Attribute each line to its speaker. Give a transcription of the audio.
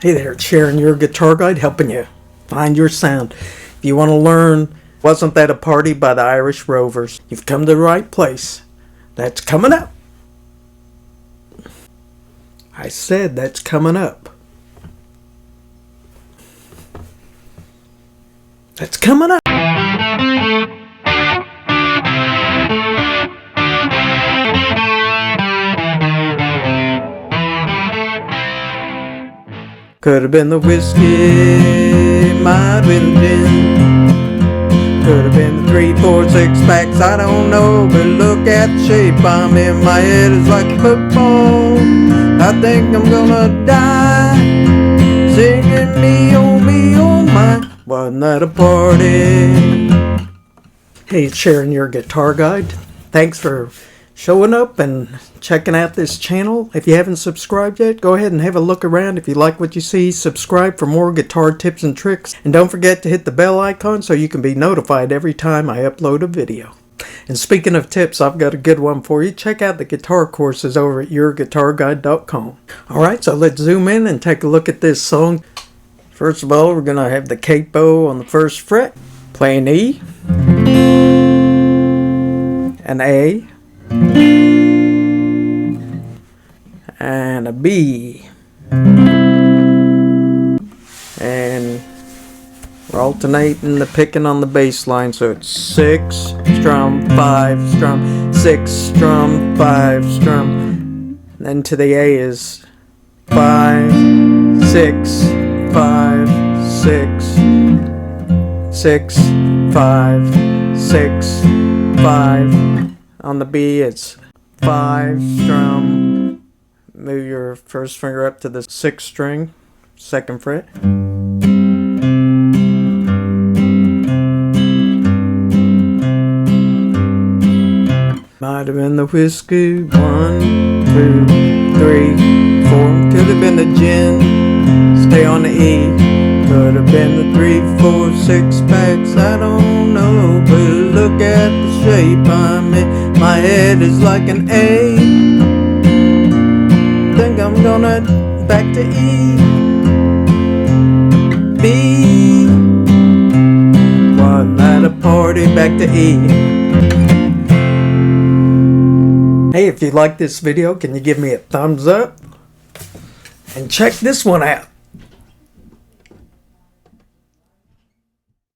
Speaker 1: Hey there, it's Sharon, your guitar guide, helping you find your sound. If you want to learn Wasn't That a Party by the Irish Rovers, you've come to the right place. That's coming up. I said that's coming up. That's coming up. Could have been the whiskey, might have been gin. Could have been the 3, 4, 6 packs, I don't know. But look at the shape I'm in, my head is like a football. I think I'm gonna die, singing me, oh my. Wasn't that a party? Hey, it's Sharon, your guitar guide. Thanks for showing up and checking out this channel. If you haven't subscribed yet, go ahead and have a look around. If you like what you see, subscribe for more guitar tips and tricks. And don't forget to hit the bell icon so you can be notified every time I upload a video. And speaking of tips, I've got a good one for you. Check out the guitar courses over at YourGuitarGuide.com. Alright, so let's zoom in and take a look at this song. First of all, we're going to have the capo on the 1st fret, playing E, an A, and a B, and we're alternating the picking on the bass line, so it's 6 strum, 5 strum, 6 strum, 5 strum, and then to the A is 5, 6, 5, 6, 6, 5, 6, 5. On the B, it's 5 strum. Move your first finger up to the 6th string, 2nd fret. Might have been the whiskey, 1, 2, 3, 4. Could have been the gin, stay on the E. Could have been the 3, 4, 6 packs, I don't know. But look at the shape I'm in, my head is like an A. Think I'm gonna back to E, B. Wasn't that a party, back to E. Hey, if you like this video, can you give me a thumbs up? And check this one out.